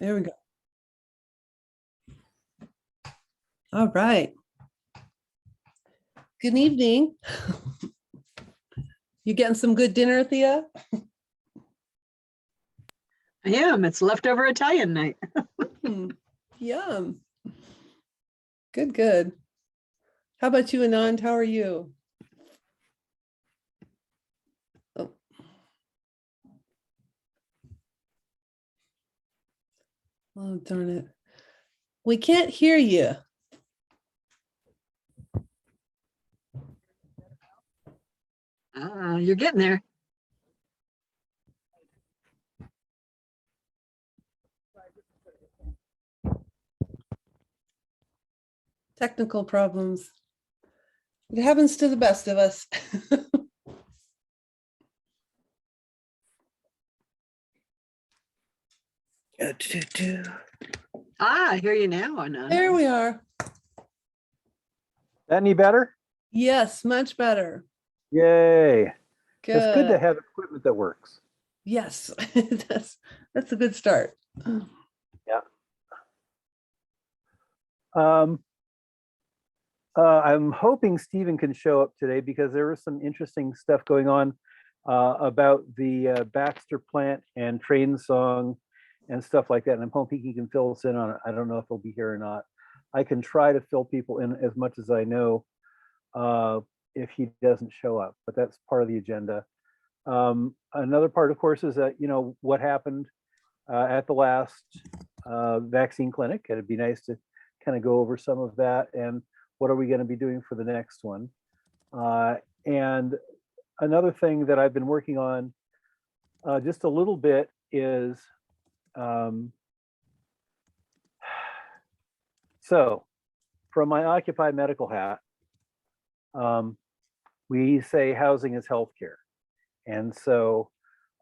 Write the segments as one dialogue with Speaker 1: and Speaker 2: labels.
Speaker 1: There we go. All right. Good evening. You getting some good dinner, Thea?
Speaker 2: I am. It's leftover Italian night.
Speaker 1: Yum. Good, good. How about you, Anand? How are you? Oh. Oh, darn it. We can't hear you.
Speaker 2: You're getting there.
Speaker 1: Technical problems. It happens to the best of us.
Speaker 2: I hear you now, Anand.
Speaker 1: There we are.
Speaker 3: That any better?
Speaker 1: Yes, much better.
Speaker 3: Yay. It's good to
Speaker 1: Good.
Speaker 3: have equipment that works.
Speaker 1: Yes, that's a good start.
Speaker 3: Yeah. I'm hoping Stephen can show up today because there was some interesting stuff going on about the Baxter plant and train song and stuff like that. And I'm hoping he can fill us in on it. I don't know if he'll be here or not. I can try to fill people in as much as I know if he doesn't show up, but that's part of the agenda. Another part, of course, is that, you know, what happened at the last vaccine clinic. It'd be nice to kind of go over some of that and what are we going to be doing for the next one. And another thing that I've been working on just a little bit is, so from my Occupy Medical hat, we say housing is healthcare. And so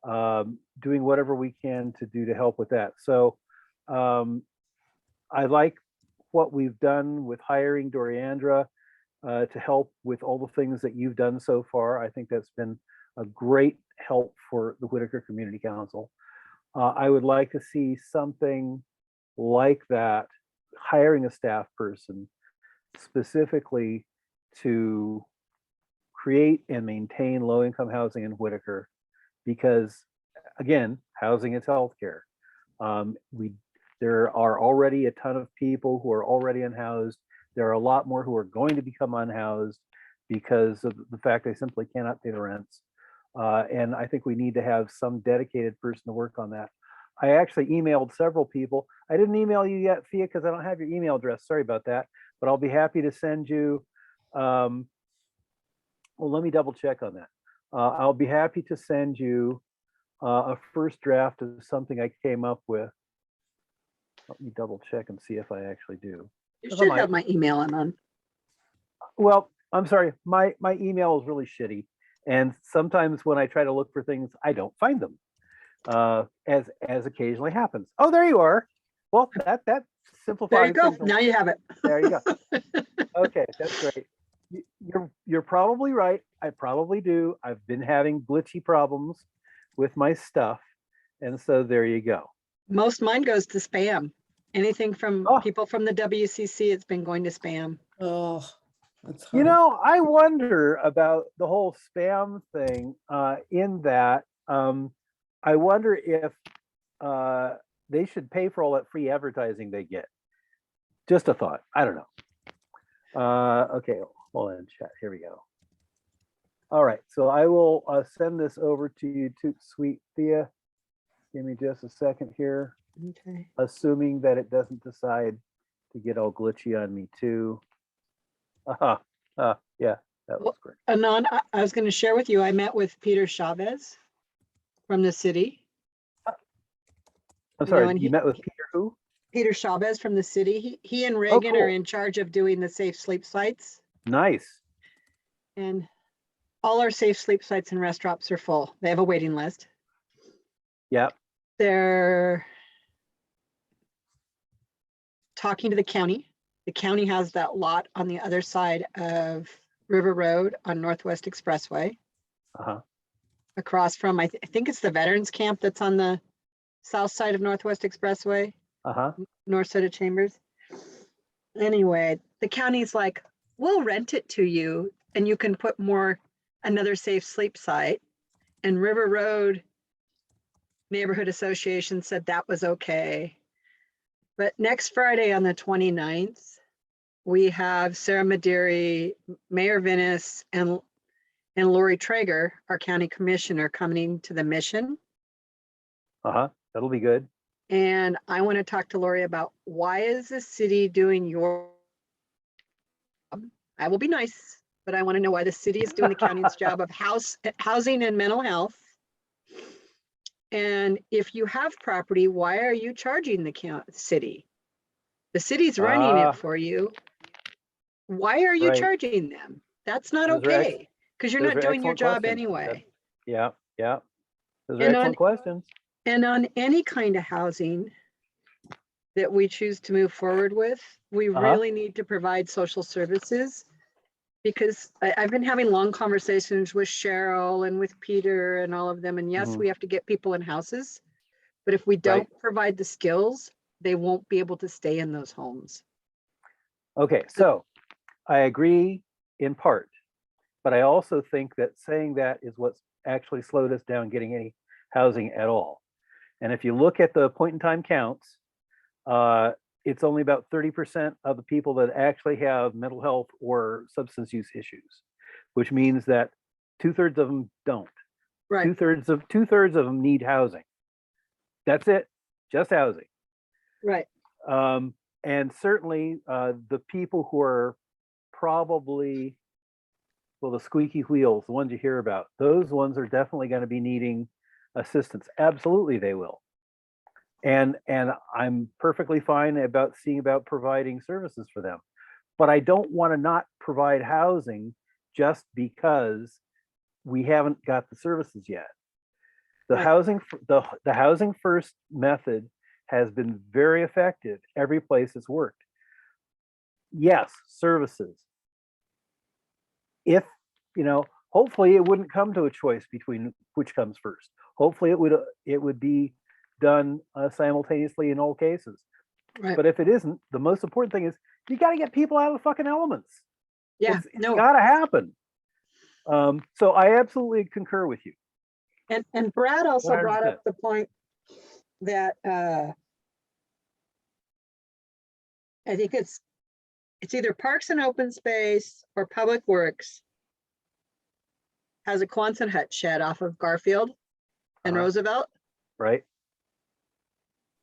Speaker 3: doing whatever we can to do to help with that. So I like what we've done with hiring Doriandra to help with all the things that you've done so far. I think that's been a great help for the Whitaker Community Council. I would like to see something like that, hiring a staff person specifically to create and maintain low-income housing in Whitaker, because again, housing is healthcare. There are already a ton of people who are already unhoused. There are a lot more who are going to become unhoused because of the fact they simply cannot pay the rents. And I think we need to have some dedicated person to work on that. I actually emailed several people. I didn't email you yet, Thea, because I don't have your email address. Sorry about that. But I'll be happy to send you. Well, let me double check on that. I'll be happy to send you a first draft of something I came up with. Let me double check and see if I actually do.
Speaker 2: You should have my email, Anand.
Speaker 3: Well, I'm sorry, my email is really shitty. And sometimes when I try to look for things, I don't find them, as occasionally happens. Oh, there you are. Well, that simplifies.
Speaker 2: There you go.
Speaker 3: things.
Speaker 2: Now you have it.
Speaker 3: There you go. Okay, that's great. You're probably right. I probably do. I've been having glitchy problems with my stuff. And so there you go.
Speaker 2: Most mine goes to spam. Anything from people from the WCC, it's been going to spam.
Speaker 1: Oh, that's hard.
Speaker 3: You know, I wonder about the whole spam thing in that I wonder if they should pay for all that free advertising they get. Just a thought. I don't know. Okay, hold on, chat. Here we go. All right, so I will send this over to you, too, sweet Thea. Give me just a second here.
Speaker 2: Okay.
Speaker 3: Assuming that it doesn't decide to get all glitchy on me too. Yeah, that was great.
Speaker 2: Anand, I was going to share with you, I met with Peter Chavez from the city.
Speaker 3: I'm sorry, you met with Peter who?
Speaker 2: Peter Chavez from the city. He and Reagan
Speaker 3: cool.
Speaker 2: are in charge of doing the safe sleep sites.
Speaker 3: Nice.
Speaker 2: And all our safe sleep sites and restaurants are full. They have a waiting list.
Speaker 3: Yep.
Speaker 2: They're talking to the county. The county has that lot on the other side of River Road on Northwest Expressway. Across from, I think it's the Veterans Camp that's on the south side of Northwest Expressway.
Speaker 3: Uh-huh.
Speaker 2: north side of Chambers. Anyway, the county's like, we'll rent it to you and you can put another safe sleep site. And River Road Neighborhood Association said that was okay. But next Friday on the 29th, we have Sarah Maderi, Mayor Vinnis, and Lori Traeger, our county commissioner, coming to the mission.
Speaker 3: Uh-huh. That'll be good.
Speaker 2: And I want to talk to Lori about why is the city doing your, I will be nice, but I want to know why the city is doing the county's job of housing and mental health. And if you have property, why are you charging the city? The city's running it for you. Why are you
Speaker 3: Right.
Speaker 2: charging them? That's not
Speaker 3: Those are
Speaker 2: okay, because you're
Speaker 3: those
Speaker 2: not
Speaker 3: are
Speaker 2: doing your
Speaker 3: excellent
Speaker 2: job
Speaker 3: questions.
Speaker 2: anyway.
Speaker 3: Yeah, yeah. Those are
Speaker 2: And on-
Speaker 3: excellent questions.
Speaker 2: And on any kind of housing that we choose to move forward with, we really need to provide social services. Because I've been having long conversations with Cheryl and with Peter and all of them. And yes,
Speaker 3: Mhm.
Speaker 2: we have to get people in houses. But if we don't provide the skills, they won't be able to stay in those homes.
Speaker 3: Okay, so I agree in part, but I also think that saying that is what's actually slowed us down getting any housing at all. And if you look at the point in time counts, it's only about 30% of the people that actually have mental health or substance use issues, which means that 2/3 of them don't.
Speaker 2: Right.
Speaker 3: Two-thirds of them need housing. That's it, just housing.
Speaker 2: Right.
Speaker 3: And certainly the people who are probably, well, the squeaky wheels, the ones you hear about, those ones are definitely going to be needing assistance. Absolutely, they will. And I'm perfectly fine about seeing about providing services for them. But I don't want to not provide housing just because we haven't got the services yet. The
Speaker 2: Right.
Speaker 3: the housing first method has been very effective every place it's worked. Yes, services. If, hopefully it wouldn't come to a choice between which comes first. Hopefully it would be done simultaneously in all cases.
Speaker 2: Right.
Speaker 3: But if it isn't, the most important thing is you got to get people out of the fucking elements.
Speaker 2: Yeah.
Speaker 3: It's got to happen. So I absolutely concur with you.
Speaker 2: And Brad also brought
Speaker 3: 100%.
Speaker 2: up the point that I think it's either Parks and Open Space or Public Works has a Quonset hut shed off of Garfield and Roosevelt.
Speaker 3: Right.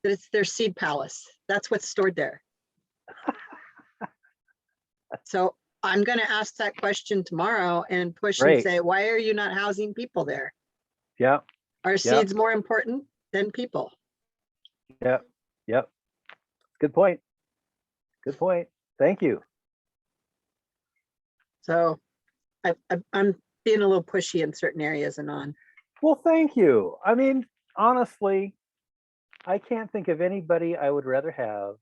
Speaker 2: That it's their seed palace. That's what's stored there. So I'm going to ask that question tomorrow and push and say, why are you not housing people there?
Speaker 3: Yeah.
Speaker 2: Are seeds more important than people?
Speaker 3: Yeah. Yep. Good point. Good point. Thank you.
Speaker 2: So I'm being a little pushy in certain areas and on.
Speaker 3: Well, thank you. I mean, honestly, I can't think of anybody I would rather have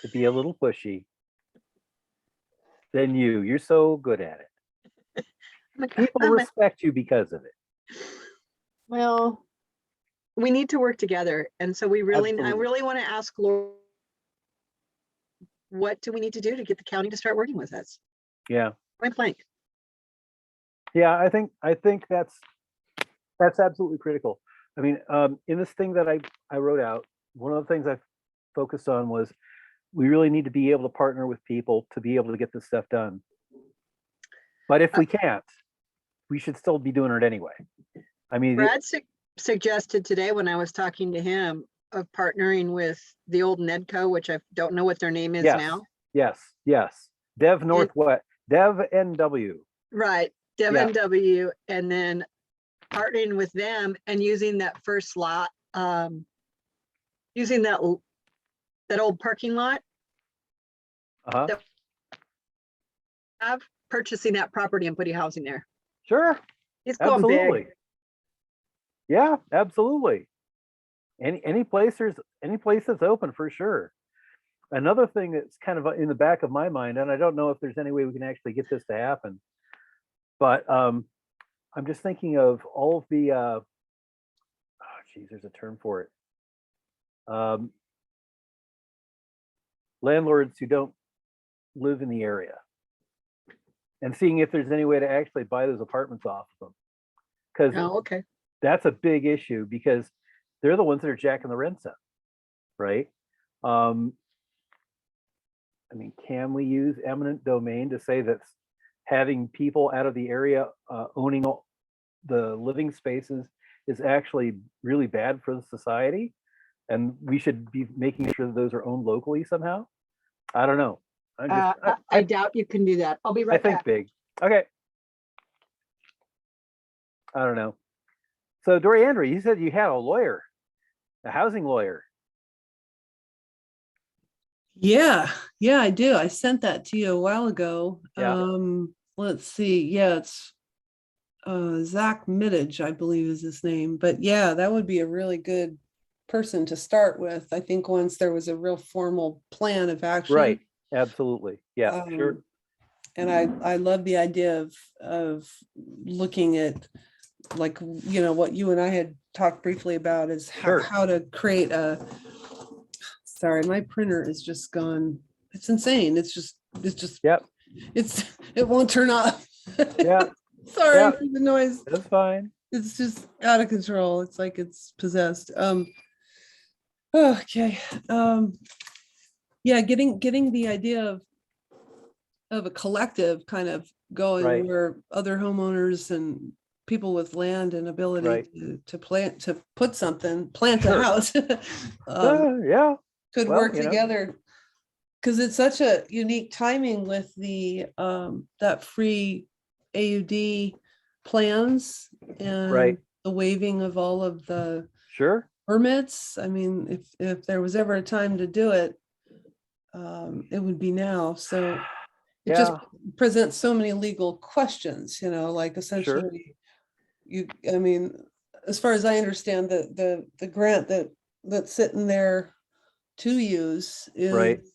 Speaker 3: to be a little pushy than you. You're so good at it. People respect you because of it.
Speaker 2: Well, we need to work together. And so I really want to ask Laura, what do we need to do to get the county to start working with us?
Speaker 3: Yeah.
Speaker 2: Point blank.
Speaker 3: Yeah, I think that's absolutely critical. I mean, in this thing that I wrote out, one of the things I focused on was we really need to be able to partner with people to be able to get this stuff done. But if we can't, we should still be doing it anyway. I mean,
Speaker 2: Brad suggested today when I was talking to him of partnering with the old Nedco, which I don't know what their name is now.
Speaker 3: Yes. Dev Northwest, Dev NW.
Speaker 2: Right, Dev NW, and then partnering with them and using that first lot, using that old parking lot. Purchasing that property and putting housing there.
Speaker 3: Sure.
Speaker 2: He's going big.
Speaker 3: Yeah, absolutely. Any place that's open for sure. Another thing that's kind of in the back of my mind, and I don't know if there's any way we can actually get this to happen, but I'm just thinking of all of the there's a term for it. landlords who don't live in the area, and seeing if there's any way to actually buy those apartments off of them. Because
Speaker 2: Oh, okay.
Speaker 3: that's a big issue, because they're the ones that are jacking the rents up, right? I mean, can we use eminent domain to say that having people out of the area owning the living spaces is actually really bad for the society, and we should be making sure that those are owned locally somehow? I don't know.
Speaker 2: I doubt you can do that. I'll be
Speaker 3: I
Speaker 2: right
Speaker 3: think
Speaker 2: back.
Speaker 3: big. Okay. I don't know. So Doriandra, you said you had a lawyer, a housing lawyer.
Speaker 1: Yeah, yeah, I do. I sent that to you a while ago.
Speaker 3: Yeah.
Speaker 1: Let's see. Yeah, it's Zach Middage, I believe is his name. But yeah, that would be a really good person to start with. I think once there was a real formal plan of action.
Speaker 3: Right. Absolutely. Yeah, sure.
Speaker 1: And I love the idea of looking at, like, you know, what you and I had talked briefly about is
Speaker 3: Sure.
Speaker 1: how to create a, sorry, my printer is just gone. It's insane. It's just,
Speaker 3: Yep.
Speaker 1: it won't turn off.
Speaker 3: Yeah.
Speaker 1: Sorry
Speaker 3: Yeah.
Speaker 1: for the noise.
Speaker 3: That's fine.
Speaker 1: It's just out of control. It's like it's possessed. Okay. Yeah, getting the idea of a collective kind of going,
Speaker 3: Right.
Speaker 1: where other homeowners and people with land and ability
Speaker 3: Right.
Speaker 1: to put something, plant
Speaker 3: Sure.
Speaker 1: a house,
Speaker 3: Yeah.
Speaker 1: could
Speaker 3: Well,
Speaker 1: work
Speaker 3: you know.
Speaker 1: together. Because it's such a unique timing with the that free AUD plans and
Speaker 3: Right.
Speaker 1: the waiving of all of the
Speaker 3: Sure.
Speaker 1: permits. I mean, if there was ever a time to do it, it would be now. So it just
Speaker 3: Yeah.
Speaker 1: presents so many legal questions, you know, like
Speaker 3: Sure.
Speaker 1: essentially I mean, as far as I understand, the grant that's sitting there to use
Speaker 3: Right.
Speaker 1: is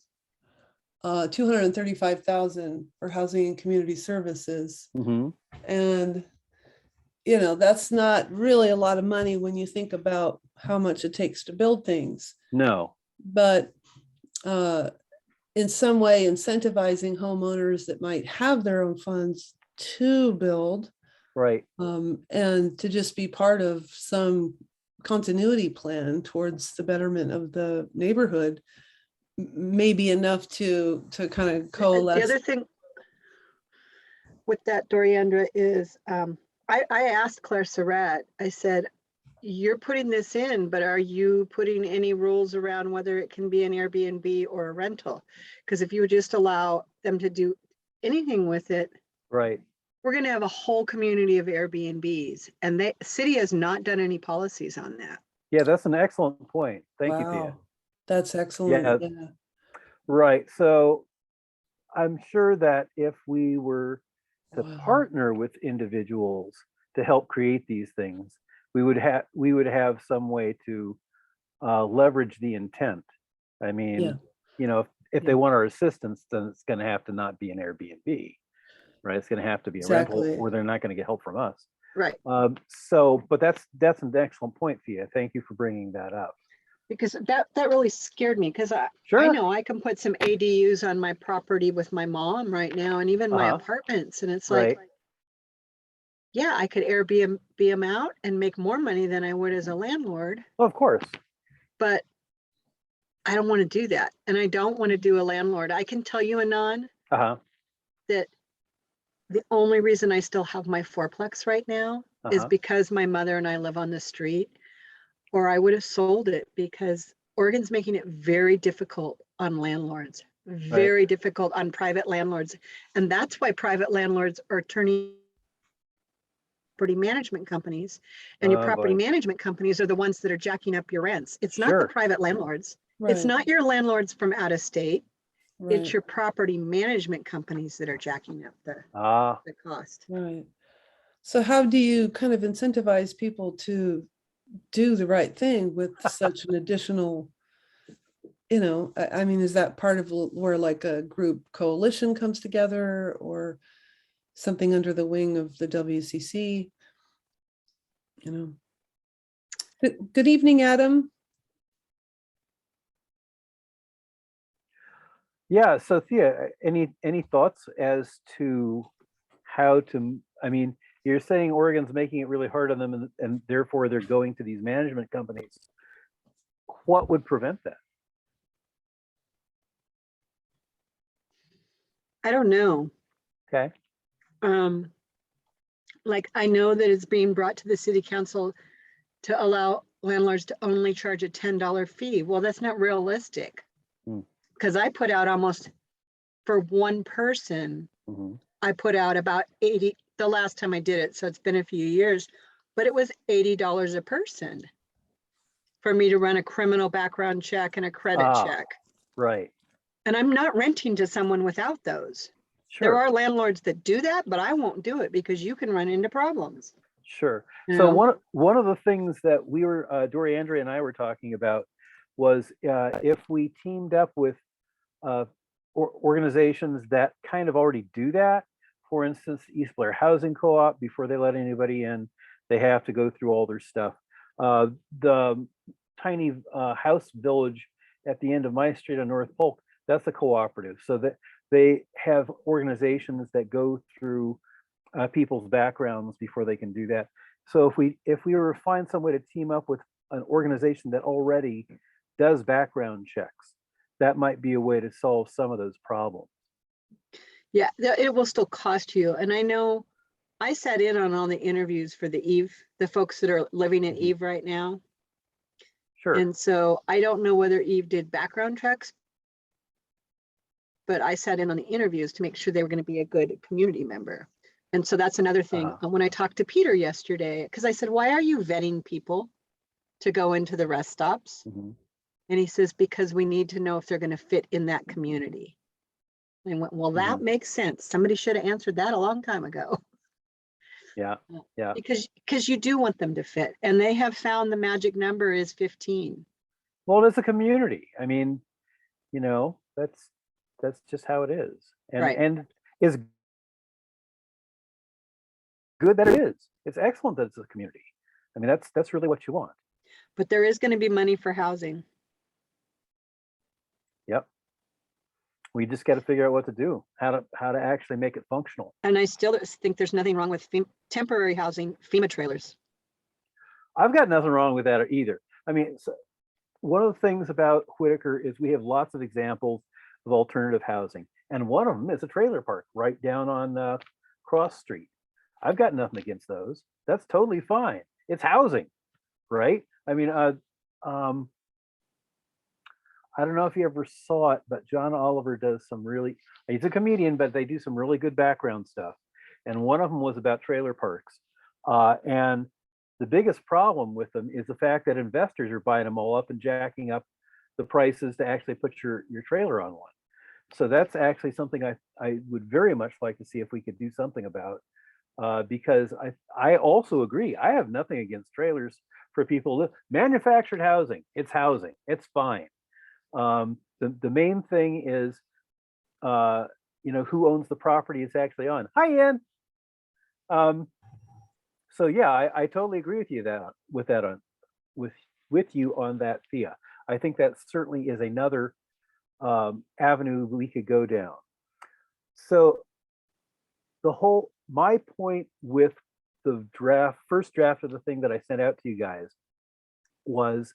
Speaker 1: 235,000 for housing and community services.
Speaker 3: Mm-hmm.
Speaker 1: And, you know, that's not really a lot of money when you think about how much it takes to build things.
Speaker 3: No.
Speaker 1: But in some way, incentivizing homeowners that might have their own funds to build,
Speaker 3: Right.
Speaker 1: and to just be part of some continuity plan towards the betterment of the neighborhood may be enough to kind of coalesce.
Speaker 2: The other thing with that, Doriandra, is I asked Claire Surratt, I said, you're putting this in, but are you putting any rules around whether it can be an Airbnb or a rental? Because if you would just allow them to do anything with it,
Speaker 3: Right.
Speaker 2: we're going to have a whole community of Airbnbs, and the city has not done any policies on that.
Speaker 3: Yeah, that's an excellent point. Thank you, Pia.
Speaker 1: Wow, that's excellent.
Speaker 3: Yeah.
Speaker 1: Yeah.
Speaker 3: Right. So I'm sure that if we were to
Speaker 1: Wow.
Speaker 3: partner with individuals to help create these things, we would have some way to leverage the intent. I mean,
Speaker 1: Yeah.
Speaker 3: you know, if
Speaker 1: Yeah.
Speaker 3: they want our assistance, then it's going to have to not be an Airbnb, right? It's going to have to be a
Speaker 1: Exactly.
Speaker 3: rental, or they're not going to get help from us.
Speaker 2: Right.
Speaker 3: So, but that's an excellent point, Thea. Thank you for bringing that up.
Speaker 2: Because that really scared me, because I
Speaker 3: Sure.
Speaker 2: know I can put some ADUs on my property with my mom right now, and even my apartments, and it's
Speaker 3: Right.
Speaker 2: like, yeah, I could Airbnb them out and make more money than I would as a landlord,
Speaker 3: Well, of course.
Speaker 2: but I don't want to do that, and I don't want to do a landlord. I can tell you, Anon,
Speaker 3: Uh-huh.
Speaker 2: that the only reason I still have my fourplex right now is because my mother and I live on the street, or I would have sold it, because Oregon's making it very difficult on landlords, very difficult on private landlords. And that's why private landlords are turning property management companies, and your property management companies are the ones that are jacking up your rents. It's not the private landlords. It's
Speaker 1: Right.
Speaker 2: not your landlords from out of state.
Speaker 1: Right.
Speaker 2: It's your property management companies that are jacking up the cost.
Speaker 1: Right. So how do you kind of incentivize people to do the right thing with such an additional, you know, I mean, is that part of where like a group coalition comes together, or something under the wing of the WCC? You know. Good evening, Adam.
Speaker 3: Yeah, so Thea, any thoughts as to how to, I mean, you're saying Oregon's making it really hard on them and therefore they're going to these management companies. What would prevent that?
Speaker 2: I don't know.
Speaker 3: Okay.
Speaker 2: Like I know that it's being brought to the city council to allow landlords to only charge a $10 fee. Well, that's not realistic.
Speaker 3: Hmm.
Speaker 2: Because I put out almost, for one person,
Speaker 3: Mhm.
Speaker 2: I put out about 80, the last time I did it, so it's been a few years, but it was $80 a person for me to run a criminal background check and a credit
Speaker 3: Ah,
Speaker 2: check.
Speaker 3: right.
Speaker 2: And I'm not renting to someone without those. There
Speaker 3: Sure.
Speaker 2: are landlords that do that, but I won't do it because you can run into problems.
Speaker 3: Sure.
Speaker 2: You
Speaker 3: So
Speaker 2: know?
Speaker 3: one of the things that we were, Dory, Andrea, and I were talking about was if we teamed up with organizations that kind of already do that. For instance, East Blair Housing Co-op, before they let anybody in, they have to go through all their stuff. The tiny house village at the end of my street on North Polk, that's a cooperative. So that they have organizations that go through people's backgrounds before they can do that. So if we were to find some way to team up with an organization that already does background checks, that might be a way to solve some of those problems.
Speaker 2: Yeah, it will still cost you. And I know I sat in on all the interviews for the Eve, the folks that are living at
Speaker 3: Mhm.
Speaker 2: Eve right now.
Speaker 3: Sure.
Speaker 2: And so I don't know whether Eve did background checks, but I sat in on the interviews to make sure they were going to be a good community member. And so that's another thing. When I talked to Peter yesterday, because I said, why are you vetting people to go into the rest stops?
Speaker 3: Mhm.
Speaker 2: And he says, because we need to know if they're going to fit in that community. And I went, well, that
Speaker 3: Mhm.
Speaker 2: makes sense. Somebody should have answered that a long time ago.
Speaker 3: Yeah. Yeah.
Speaker 2: Because you do want them to fit. And they have found the magic number is 15.
Speaker 3: Well, it's a community. I mean, that's just how it is.
Speaker 2: Right.
Speaker 3: And it's good that it is. It's excellent that it's a community. I mean, that's really what you want.
Speaker 2: But there is going to be money for housing.
Speaker 3: Yep. We just got to figure out what to do, how to actually make it functional.
Speaker 2: And I still think there's nothing wrong with temporary housing, FEMA trailers.
Speaker 3: I've got nothing wrong with that either. I mean, so one of the things about Whitaker is we have lots of examples of alternative housing, and one of them is a trailer park right down on Cross Street. I've got nothing against those. That's totally fine. It's housing, right? I mean, I don't know if you ever saw it, but John Oliver does some really, he's a comedian, but they do some really good background stuff. And one of them was about trailer parks. And the biggest problem with them is the fact that investors are buying them all up and jacking up the prices to actually put your trailer on one. So that's actually something I would very much like to see if we could do something about, because I also agree. I have nothing against trailers for people. Manufactured housing, it's housing, it's fine. The main thing is, who owns the property it's actually on. Hi, Ian. So yeah, I totally agree with you with you on that, Thea. I think that certainly is another avenue we could go down. So my point with the first draft of the thing that I sent out to you guys was,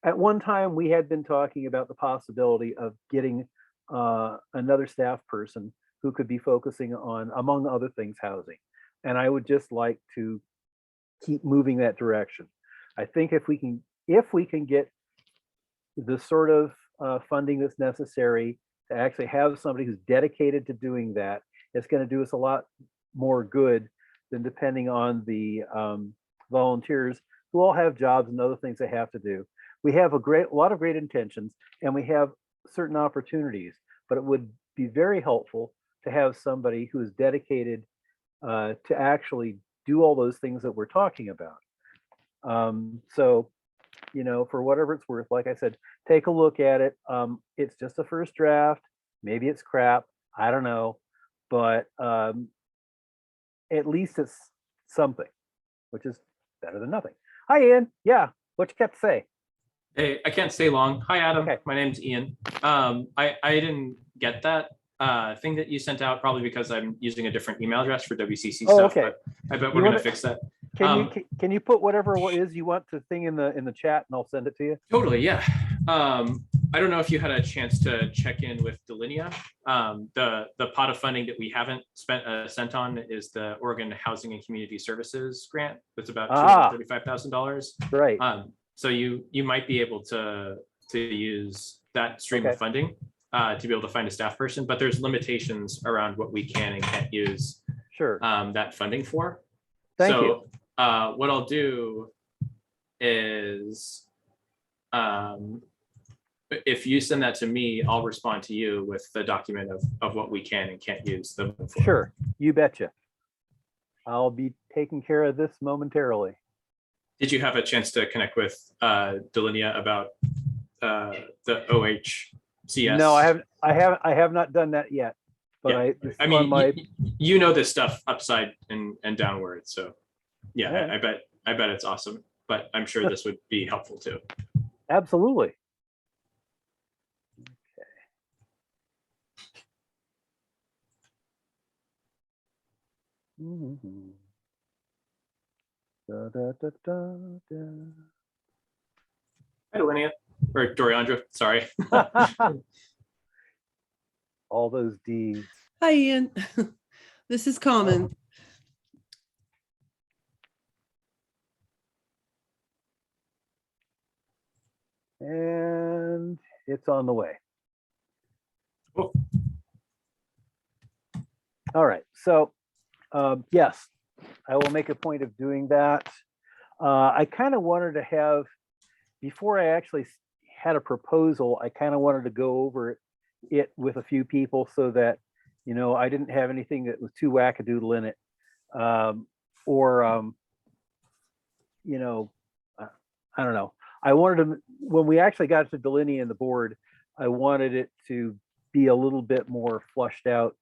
Speaker 3: at one time we had been talking about the possibility of getting another staff person who could be focusing on, among other things, housing. And I would just like to keep moving that direction. I think if we can get the sort of funding that's necessary to actually have somebody who's dedicated to doing that, it's going to do us a lot more good than depending on the volunteers who all have jobs and other things they have to do. We have a lot of great intentions, and we have certain opportunities, but it would be very helpful to have somebody who is dedicated to actually do all those things that we're talking about. So, for whatever it's worth, like I said, take a look at it. It's just a first draft. Maybe it's crap. I don't know, but at least it's something, which is better than nothing. Hi, Ian. Yeah, what you got to say?
Speaker 4: Hey, I can't stay long. Hi, Adam.
Speaker 3: Okay.
Speaker 4: My name's Ian. I didn't get that thing that you sent out, probably because I'm using a different email address for WCC
Speaker 3: Oh,
Speaker 4: stuff.
Speaker 3: okay.
Speaker 4: But I bet
Speaker 3: You
Speaker 4: we're gonna
Speaker 3: wanna-
Speaker 4: fix that.
Speaker 3: Can you put whatever it is you want to thing in the chat, and I'll send it to you?
Speaker 4: Totally, yeah. I don't know if you had a chance to check in with Delinea. The pot of funding that we haven't sent on is the Oregon Housing and Community Services grant. That's about $235,000.
Speaker 3: Right.
Speaker 4: So you might be able to use that stream of funding to be able to find a staff person, but there's limitations around what we can and can't use
Speaker 3: Sure.
Speaker 4: that funding for.
Speaker 3: Thank
Speaker 4: so,
Speaker 3: you.
Speaker 4: What I'll do is, if you send that to me, I'll respond to you with the document of what we can and can't use them for.
Speaker 3: Sure, you betcha. I'll be taking care of this momentarily.
Speaker 4: Did you have a chance to connect with Delinea about the OHCS?
Speaker 3: No, I have not done that yet. But
Speaker 4: yeah.
Speaker 3: I mean,
Speaker 4: you know this stuff upside and downward. So yeah,
Speaker 3: right.
Speaker 4: I bet it's awesome. But I'm sure this would be helpful too.
Speaker 3: Absolutely. Okay. Da, da, da, da,
Speaker 4: Hi, Delinea. Or Doriandra, sorry.
Speaker 3: da. All those D's.
Speaker 1: Hi, Ian. This is Common.
Speaker 3: And it's on the way.
Speaker 4: Cool.
Speaker 3: All right. So, yes, I will make a point of doing that. I kind of wanted to have, before I actually had a proposal, I kind of wanted to go over it with a few people so that, you know, I didn't have anything that was too wackadoodle in it. You know, I don't know. I wanted to, when we actually got to Delinea and the board, I wanted it to be a little bit more flushed out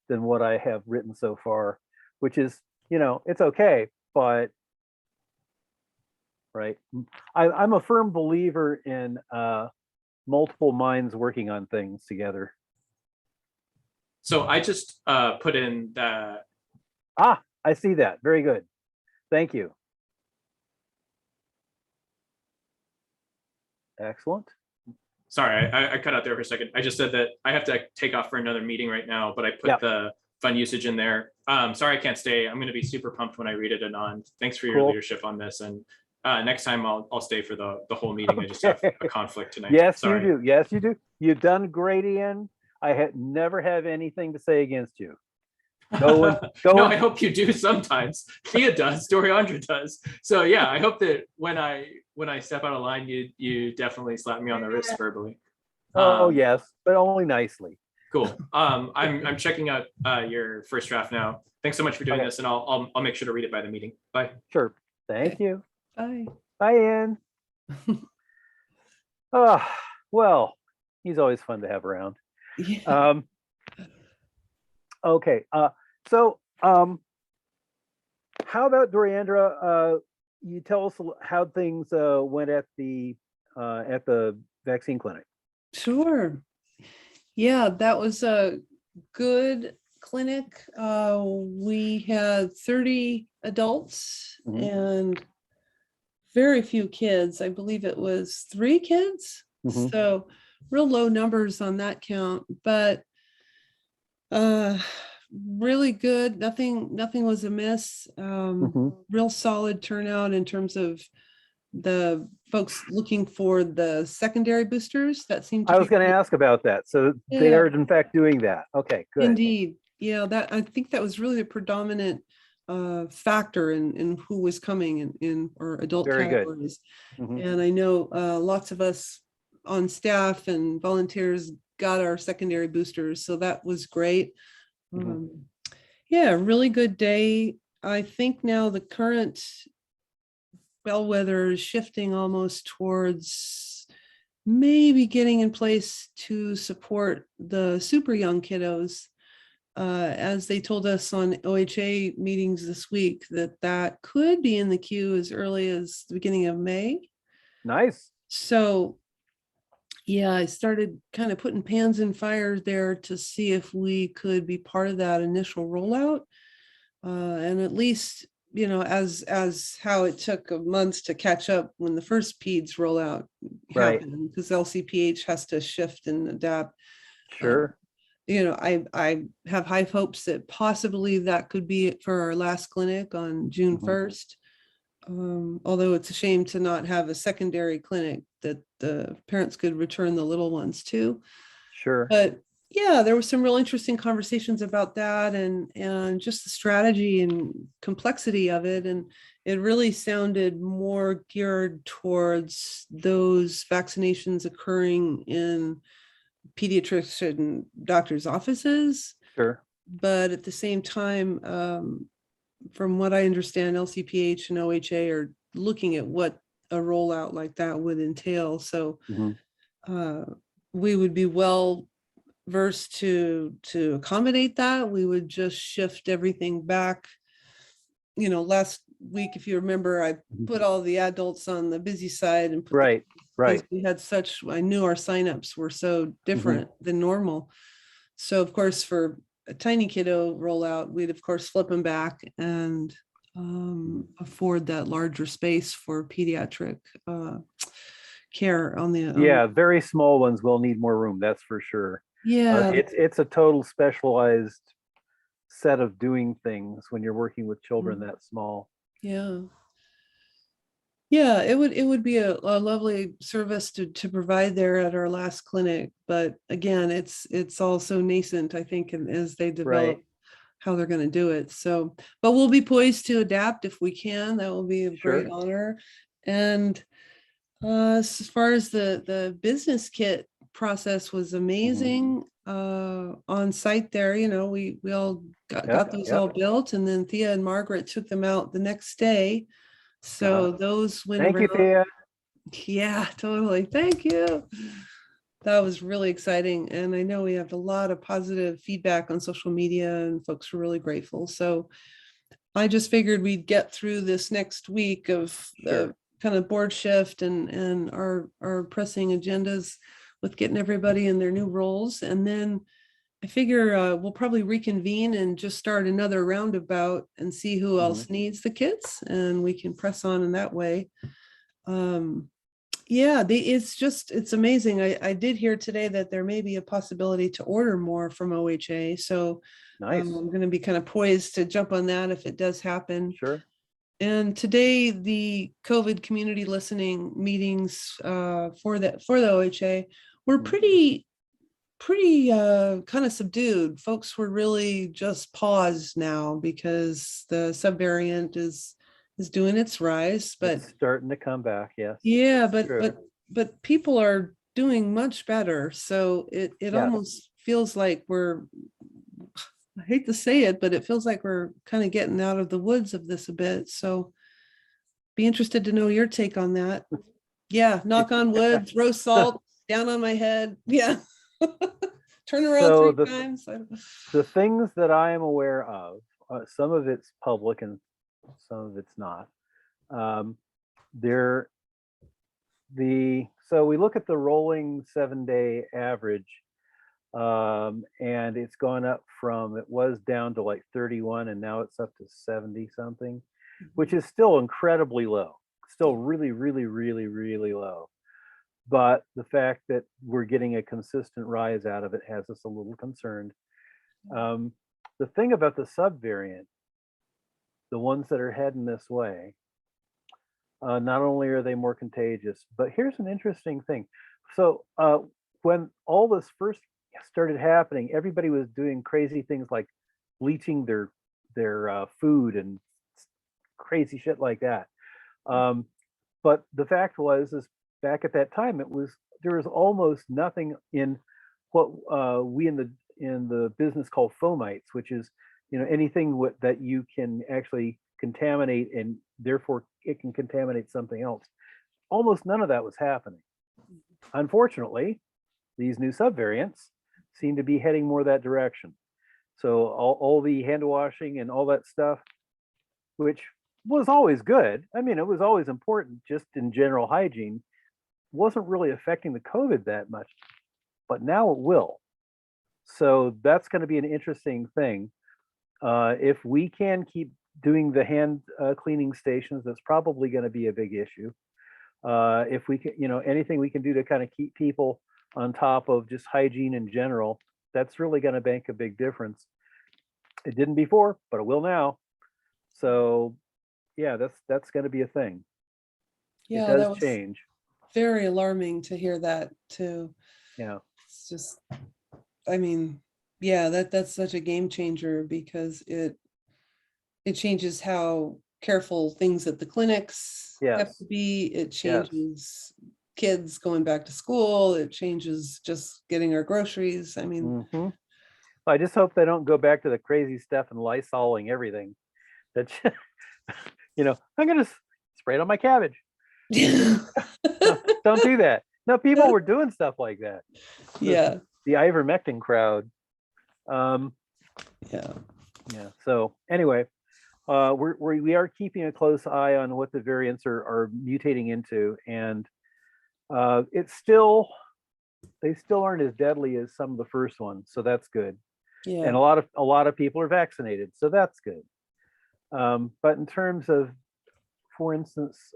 Speaker 3: than what I have written so far, which is, you know, it's okay, but right. I'm a firm believer in multiple minds working on things together.
Speaker 4: So I just put in the.
Speaker 3: Ah, I see that. Very good. Thank you. Excellent.
Speaker 4: Sorry, I cut out there for a second. I just said that I have to take off for another meeting right now, but I put the fund usage in there. Sorry, I can't stay. I'm going to be super pumped when I read it, Anand. Thanks for your leadership on this. And next time I'll stay for the whole meeting. I just have a conflict tonight.
Speaker 3: Yes,
Speaker 4: sorry.
Speaker 3: you do. Yes, you do. You've done great, Ian. I never have anything to say against you.
Speaker 4: No, I hope you do sometimes. Thea does, Doriandra does. So yeah, I hope that when I step out of line, you definitely slap me on the wrist verbally.
Speaker 3: Oh yes, but only nicely.
Speaker 4: Cool. I'm checking out your first draft now. Thanks so much for doing this, and I'll make sure to read it by the meeting. Bye.
Speaker 3: Sure. Thank you.
Speaker 1: Bye.
Speaker 3: Bye, Ian. Well, he's always fun to have around.
Speaker 1: Yeah.
Speaker 3: Okay. So how about Doriandra? You tell us how things went at the vaccine clinic.
Speaker 1: Sure. Yeah, that was a good clinic. We had 30 adults and very few kids. I believe it was 3 kids. So real low numbers on that count, but really good. Nothing was amiss. Real solid turnout in terms of the folks looking for the secondary boosters. That seemed to
Speaker 3: I was going to ask about that. So they are in fact doing that. Okay, good.
Speaker 1: Indeed. Yeah, that I think that was really the predominant factor in who was coming in our adult categories. And I know lots of us on staff and volunteers got our secondary boosters, so that was great. Yeah, really good day. I think now the current bellwether is shifting almost towards maybe getting in place to support the super young kiddos. As they told us on OHA meetings this week, that could be in the queue as early as the beginning of May.
Speaker 3: Nice.
Speaker 1: So Yeah, I started kind of putting pans in fire there to see if we could be part of that initial rollout. And at least, as how it took months to catch up when the first PEDS rollout
Speaker 3: Right.
Speaker 1: happened, because LCPH has to shift and adapt.
Speaker 3: Sure.
Speaker 1: I have high hopes that possibly that could be it for our last clinic on June
Speaker 3: Mhm.
Speaker 1: 1st. Although it's a shame to not have a secondary clinic that the parents could return the little ones to.
Speaker 3: Sure.
Speaker 1: But yeah, there was some real interesting conversations about that and just the strategy and complexity of it. And it really sounded more geared towards those vaccinations occurring in pediatrician doctors' offices.
Speaker 3: Sure.
Speaker 1: But at the same time, from what I understand, LCPH and OHA are looking at what a rollout like that would entail. So
Speaker 3: Mhm.
Speaker 1: we would be well versed to accommodate that. We would just shift everything back. Last week, if you remember, I
Speaker 3: Mhm.
Speaker 1: put all the adults on the busy side and put
Speaker 3: Right.
Speaker 1: because
Speaker 3: Right.
Speaker 1: we had I knew our signups were so different than normal. So of course, for a tiny kiddo rollout, we'd of course flip them back and afford that larger space for pediatric care on the
Speaker 3: Yeah, very small ones will need more room, that's for sure.
Speaker 1: yeah.
Speaker 3: It's a total specialized set of doing things when you're working with children that small.
Speaker 1: Yeah. Yeah, it would be a lovely service to provide there at our last clinic. But again, it's also nascent, I think, as they develop
Speaker 3: Right.
Speaker 1: how they're going to do it. So, but we'll be poised to adapt if we can. That will be a great
Speaker 3: Sure.
Speaker 1: honor. And as far as the business kit process was amazing. On site there, we all got
Speaker 3: Yep.
Speaker 1: those all
Speaker 3: Yep.
Speaker 1: built, and then Thea and Margaret took them out the next day. So those went
Speaker 3: Thank you,
Speaker 1: around.
Speaker 3: Thea.
Speaker 1: Yeah, totally. Thank you. That was really exciting. And I know we have a lot of positive feedback on social media and folks were really grateful. So I just figured we'd get through this next week of the
Speaker 3: Sure.
Speaker 1: kind of board shift and our pressing agendas with getting everybody in their new roles. And then I figure we'll probably reconvene and just start another roundabout and see who else needs the kits and we can press on in that way. Yeah, it's amazing. I did hear today that there may be a possibility to order more from OHA. So
Speaker 3: Nice.
Speaker 1: I'm going to be kind of poised to jump on that if it does happen.
Speaker 3: Sure.
Speaker 1: And today, the COVID community listening meetings for the OHA were pretty kind of subdued. Folks were really just paused now because the subvariant is doing its rise. But
Speaker 3: It's starting to come back. Yes.
Speaker 1: yeah,
Speaker 3: True.
Speaker 1: but people are doing much better. So it
Speaker 3: Yes.
Speaker 1: almost feels like I hate to say it, but it feels like we're kind of getting out of the woods of this a bit. So be interested to know your take on that. Yeah, knock on wood, throw salt down on my head. Yeah. Turn around
Speaker 3: So
Speaker 1: 3 times.
Speaker 3: the things that I am aware of, some of it's public and some of it's not. So we look at the rolling 7-day average, and it's gone up it was down to like 31 and now it's up to 70 something, which is still incredibly low, still really, really, really, really low. But the fact that we're getting a consistent rise out of it has us a little concerned. The thing about the subvariant, the ones that are heading this way, not only are they more contagious, but here's an interesting thing. So when all this first started happening, everybody was doing crazy things like bleaching their food and crazy shit like that. But the fact is back at that time, there was almost nothing in what we in the business call fomites, which is anything that you can actually contaminate and therefore it can contaminate something else. Almost none of that was happening. Unfortunately, these new subvariants seem to be heading more that direction. So all the hand washing and all that stuff, which was always good. I mean, it was always important just in general hygiene. wasn't really affecting the COVID that much, but now it will. So that's going to be an interesting thing. If we can keep doing the hand cleaning stations, that's probably going to be a big issue. If we can, anything we can do to kind of keep people on top of just hygiene in general, that's really going to make a big difference. It didn't before, but it will now. So yeah, that's going to be a thing.
Speaker 1: Yeah,
Speaker 3: It
Speaker 1: that
Speaker 3: does
Speaker 1: was
Speaker 3: change.
Speaker 1: very alarming to hear that too.
Speaker 3: Yeah.
Speaker 1: It's just, I mean, yeah, that's such a game changer because it changes how careful things at the clinics have
Speaker 3: Yes.
Speaker 1: to be. It
Speaker 3: Yes.
Speaker 1: changes kids going back to school. It changes just getting our groceries. I mean,
Speaker 3: Hmm. I just hope they don't go back to the crazy stuff and Lysoling everything. That I'm gonna spray it on my cabbage.
Speaker 1: yeah,
Speaker 3: No, don't do that. No, people were doing stuff like that.
Speaker 1: yeah,
Speaker 3: The ivermectin crowd.
Speaker 1: yeah.
Speaker 3: Yeah. So anyway, we are keeping a close eye on what the variants are mutating into, and they still aren't as deadly as some of the first ones, so that's good. And a lot of people are vaccinated, so that's good. But in terms of, for instance,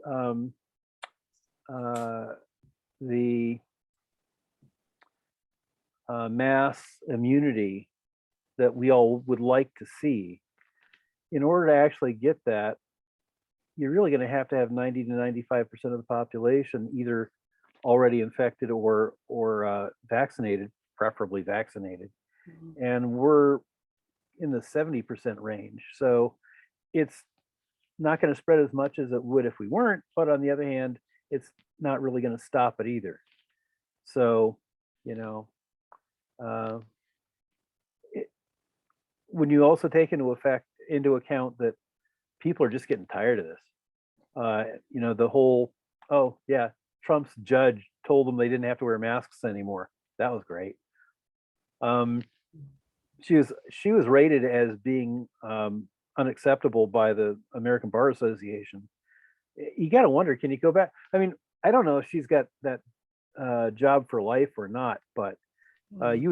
Speaker 3: the mass immunity that we all would like to see, in order to actually get that, you're really going to have 90 to 95% of the population either already infected or vaccinated, preferably vaccinated.
Speaker 1: Mhm.
Speaker 3: And we're in the 70% range. So it's not going to spread as much as it would if we weren't, but on the other hand, it's not really going to stop it either. So, uh, when you also take into account that people are just getting tired of this, the whole, oh yeah, Trump's judge told them they didn't have to wear masks anymore. That was great. She was rated as being unacceptable by the American Bar Association. You got to wonder, can you go back? I mean, I don't know if she's got that job for life or not, but you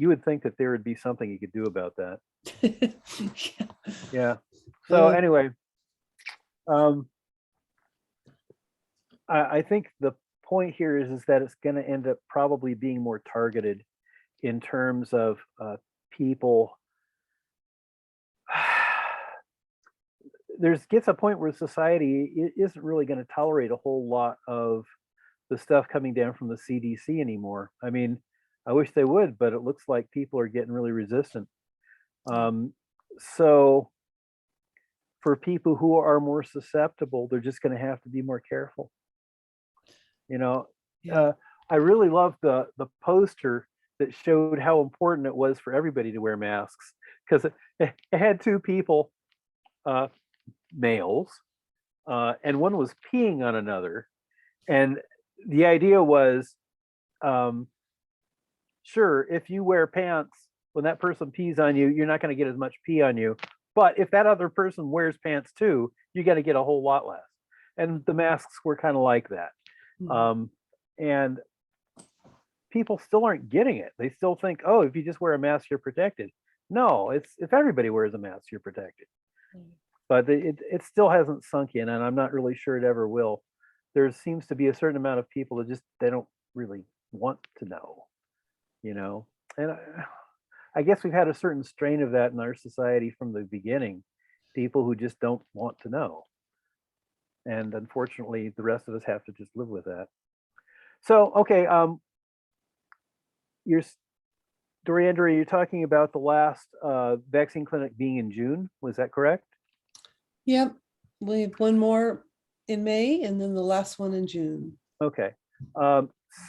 Speaker 3: would think that there would be something you could do about that. Yeah. So anyway, I think the point here is that it's going to end up probably being more targeted in terms of people. Gets a point where society isn't really going to tolerate a whole lot of the stuff coming down from the CDC anymore. I mean, I wish they would, but it looks like people are getting really resistant. So for people who are more susceptible, they're just going to have to be more careful. I really loved the poster that showed how important it was for everybody to wear masks, because it had two people, males, and one was peeing on another. And the idea was, sure, if you wear pants, when that person pees on you, you're not going to get as much pee on you. But if that other person wears pants too, you're going to get a whole lot less. And the masks were kind of like that. And people still aren't getting it. They still think, oh, if you just wear a mask, you're protected. No, it's if everybody wears a mask, you're protected. But it still hasn't sunk in, and I'm not really sure it ever will. There seems to be a certain amount of people that they don't really want to know, And I guess we've had a certain strain of that in our society from the beginning. People who just don't want to know. And unfortunately, the rest of us have to just live with that. So, okay, Doriandra, you're talking about the last vaccine clinic being in June. Was that correct?
Speaker 1: Yep. We have one more in May and then the last one in June.
Speaker 3: Okay.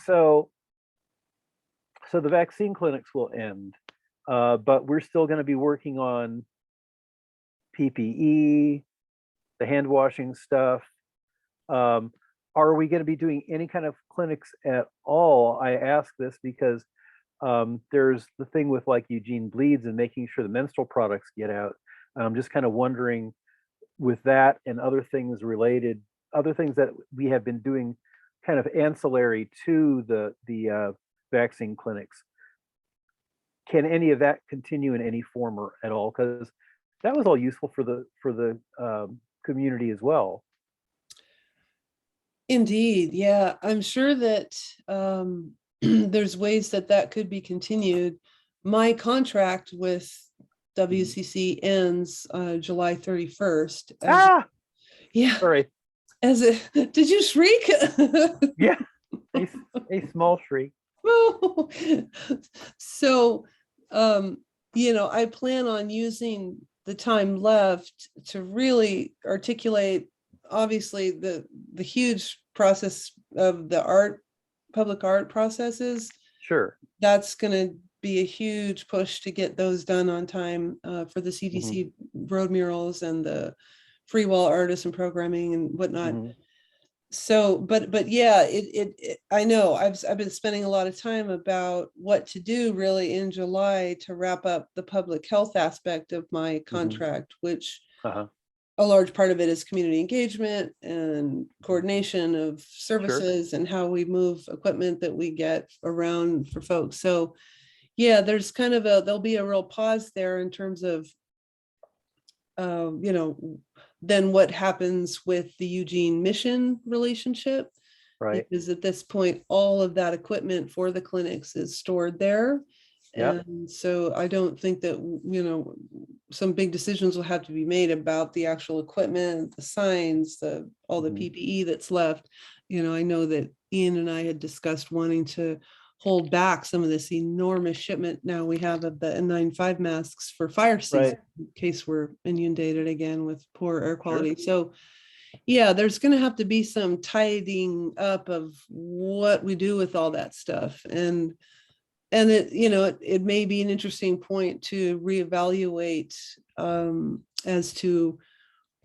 Speaker 3: So the vaccine clinics will end, but we're still going to be working on PPE, the hand washing stuff. Are we going to be doing any kind of clinics at all? I ask this because there's the thing with like Eugene Bleeds and making sure the menstrual products get out. And I'm just kind of wondering, with that and other things that we have been doing kind of ancillary to the vaccine clinics. Can any of that continue in any form or at all? Because that was all useful for the community as well.
Speaker 1: Indeed, yeah. I'm sure that there's ways that that could be continued. My contract with WCC ends July 31st.
Speaker 3: Ah,
Speaker 1: Yeah.
Speaker 3: sorry.
Speaker 1: As a, did you shriek?
Speaker 3: Yeah, a small shriek.
Speaker 1: So, I plan on using the time left to really articulate, obviously, the huge process of the public art processes.
Speaker 3: Sure.
Speaker 1: That's going to be a huge push to get those done on time for the CDC road murals and the free wall artists and programming and whatnot. So, but yeah, I know I've been spending a lot of time about what to do really in July to wrap up the public health aspect of my contract, which a large part of it is community engagement and coordination of services and how we move equipment that we get around for folks. So yeah, there's kind of there'll be a real pause there in terms of, then what happens with the Eugene mission relationship,
Speaker 3: right?
Speaker 1: Because at this point, all of that equipment for the clinics is stored there.
Speaker 3: Yep.
Speaker 1: And so I don't think that, some big decisions will have to be made about the actual equipment, the signs, all the PPE that's left. I know that Ian and I had discussed wanting to hold back some of this enormous shipment now we have of the N95 masks for fire season, in case we're inundated again with poor air quality. So yeah, there's going to have to be some tidying up of what we do with all that stuff. And it, it may be an interesting point to reevaluate as to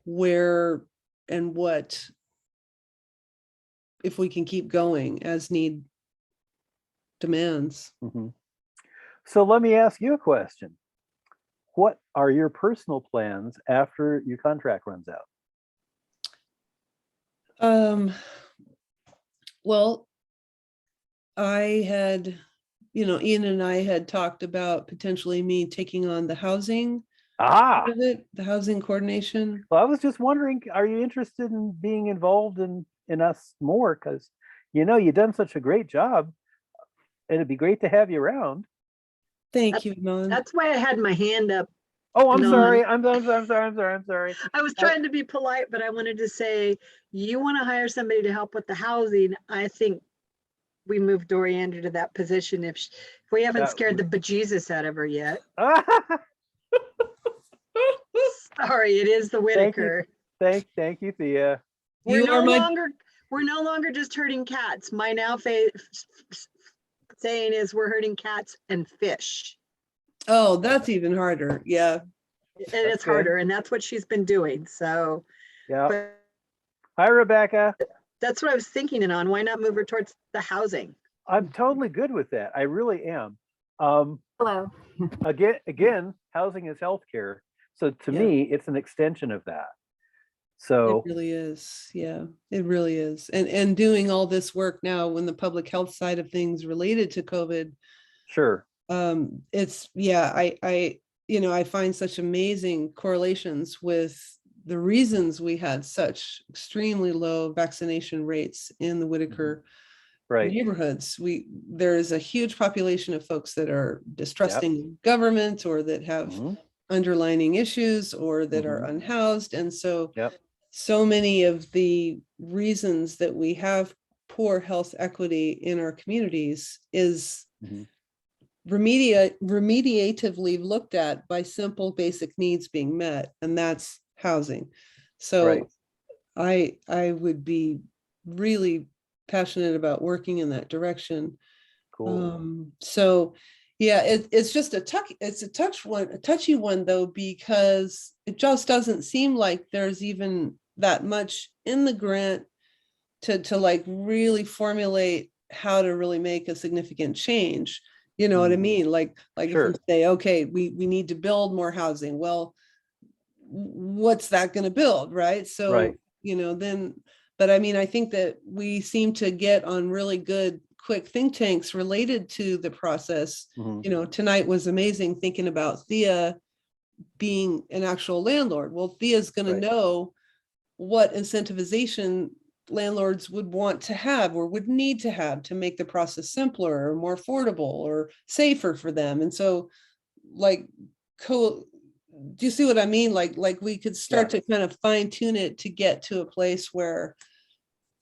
Speaker 1: where and what, if we can keep going as need demands.
Speaker 3: So let me ask you a question. What are your personal plans after your contract runs out?
Speaker 1: Well, I had, Ian and I had talked about potentially me taking on the housing part of it, the housing coordination.
Speaker 3: Well, I was just wondering, are you interested in being involved in us more? Because you've done such a great job. And it'd be great to have you around.
Speaker 1: Thank you, Non.
Speaker 2: That's why I had my hand up.
Speaker 3: Oh, I'm
Speaker 2: Non.
Speaker 3: sorry. I'm sorry.
Speaker 2: I was trying to be polite, but I wanted to say, you want to hire somebody to help with the housing. I think we moved Doriander to that position if we haven't scared the bejesus out of her yet. Sorry, it is the Whitaker.
Speaker 3: Thank you, Thea.
Speaker 2: We're no longer just herding cats. My now saying is we're herding cats and fish.
Speaker 1: Oh, that's even harder. Yeah.
Speaker 2: And it's harder, and that's what she's been doing. So
Speaker 3: yeah. Hi, Rebecca.
Speaker 2: That's what I was thinking on. Why not move her towards the housing?
Speaker 3: I'm totally good with that. I really am.
Speaker 5: Hello.
Speaker 3: Again, housing is healthcare. So to me, it's an extension of that. So
Speaker 1: it really is. Yeah, it really is. And doing all this work now when the public health side of things related to COVID.
Speaker 3: Sure.
Speaker 1: It's, I find such amazing correlations with the reasons we had such extremely low vaccination rates in the Whitaker neighborhoods. There is a huge population of folks that are distrusting government or that have underlining issues or that are unhoused. And so so many of the reasons that we have poor health equity in our communities is remediatively looked at by simple basic needs being met, and that's housing. So I would be really passionate about working in that direction.
Speaker 3: Cool.
Speaker 1: So yeah, it's just a touchy one though, because it just doesn't seem like there's even that much in the grant to like really formulate how to really make a significant change. You know what I mean? Like if we say, okay, we need to build more housing. Well, what's that going to build, right? So then But I mean, I think that we seem to get on really good, quick think tanks related to the process.
Speaker 3: Mhm.
Speaker 1: You know, tonight was amazing thinking about Thea being an actual landlord. Well, Thea's going
Speaker 3: Right.
Speaker 1: to know what incentivization landlords would want to have or would need to have to make the process simpler or more affordable or safer for them. And so, like, do you see what I mean? Like we could start to kind of fine tune it to get to a place where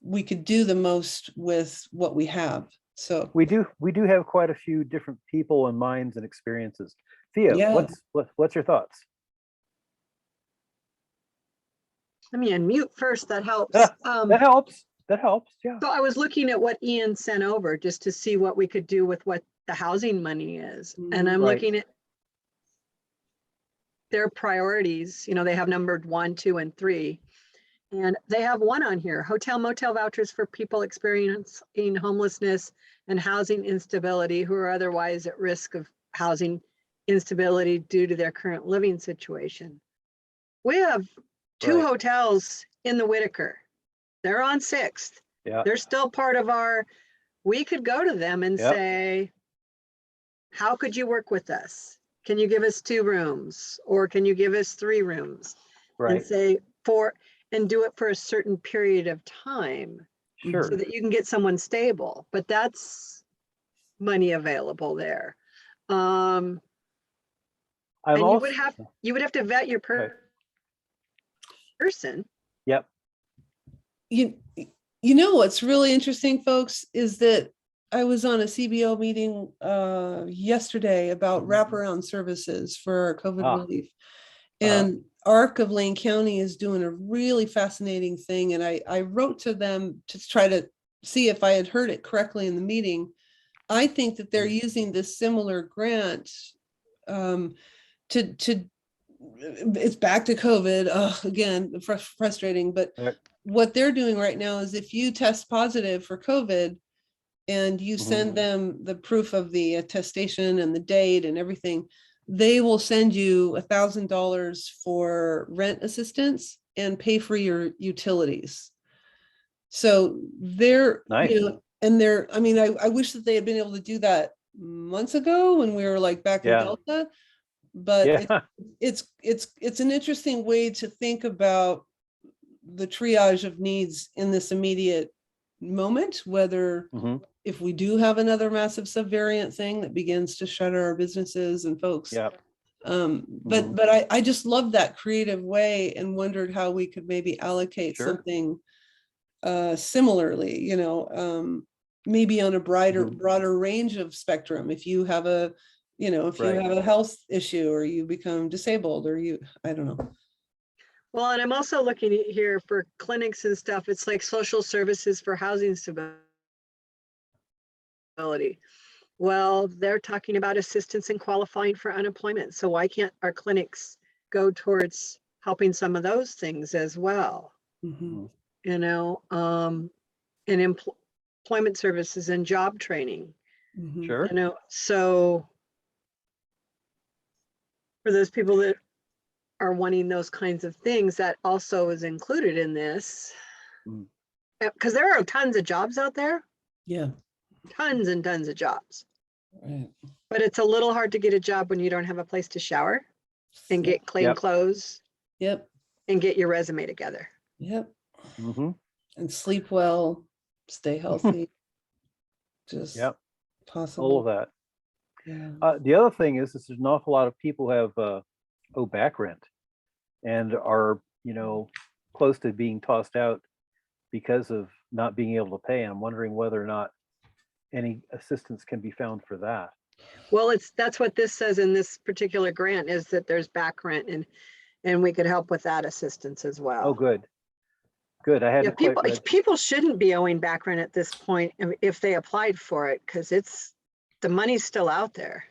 Speaker 1: we could do the most with what we have. So
Speaker 3: We do have quite a few different people and minds and experiences. Thea,
Speaker 1: yeah,
Speaker 3: what's your thoughts?
Speaker 2: Let me unmute first, that helps.
Speaker 3: That helps. That helps. Yeah.
Speaker 2: So I was looking at what Ian sent over just to see what we could do with what the housing money is. And I'm
Speaker 3: Right.
Speaker 2: looking at their priorities. You know, they have numbered 1, 2, and 3. And they have one on here, hotel motel vouchers for people experiencing homelessness and housing instability who are otherwise at risk of housing instability due to their current living situation. We have 2
Speaker 3: Right.
Speaker 2: hotels in the Whitaker. They're on 6th.
Speaker 3: Yeah.
Speaker 2: They're still part of our, we could go to them and
Speaker 3: Yep.
Speaker 2: say, how could you work with us? Can you give us 2 rooms or can you give us 3 rooms? And
Speaker 3: Right.
Speaker 2: say and do it for a certain period of time
Speaker 3: Sure.
Speaker 2: so that you can get someone stable, but that's money available there.
Speaker 3: I'm
Speaker 2: And
Speaker 3: also.
Speaker 2: you would have to vet your
Speaker 3: Okay.
Speaker 2: person.
Speaker 3: Yep.
Speaker 1: you know what's really interesting, folks, is that I was on a CBO meeting yesterday about wraparound services for COVID relief. And ARC of Lane County is doing a really fascinating thing. And I wrote to them to try to see if I had heard it correctly in the meeting. I think that they're using this similar grant to it's back to COVID again, frustrating, but what they're doing right now is if you test positive for COVID and you send them the proof of the attestation and the date and everything, they will send you $1,000 for rent assistance and pay for your utilities. So they're,
Speaker 3: Nice.
Speaker 1: you know, and they're, I mean, I wish that they had been able to do that months ago when we were like back in Delta, but it's an interesting way to think about the triage of needs in this immediate moment, whether if we do have another massive subvariant thing that begins to shutter our businesses and folks.
Speaker 3: Yeah.
Speaker 1: But I just love that creative way and wondered how we could maybe allocate something similarly, you know, maybe on a broader range of spectrum. If you have a, you know, if you have a health issue or you become disabled or I don't know.
Speaker 2: Well, and I'm also looking at here for clinics and stuff. It's like social services for housing stability. Well, they're talking about assistance in qualifying for unemployment. So why can't our clinics go towards helping some of those things as well? You know, and employment services and job training.
Speaker 3: Sure.
Speaker 2: You know, so for those people that are wanting those kinds of things, that also is included in this. Because there are tons of jobs out there.
Speaker 1: Yeah.
Speaker 2: Tons and tons of jobs.
Speaker 1: Right.
Speaker 2: But it's a little hard to get a job when you don't have a place to shower and get clean clothes.
Speaker 1: Yep.
Speaker 2: And get your resume together.
Speaker 1: Yep. And sleep well, stay healthy. Just possible.
Speaker 3: All of that.
Speaker 1: Yeah.
Speaker 3: The other thing is there's an awful lot of people who have owe back rent and are, you know, close to being tossed out because of not being able to pay. And I'm wondering whether or not any assistance can be found for that.
Speaker 2: Well, that's what this says in this particular grant, is that there's back rent and we could help with that assistance as well.
Speaker 3: Oh, good. Good. I hadn't quite read.
Speaker 2: People shouldn't be owing back rent at this point if they applied for it, because the money's still out there.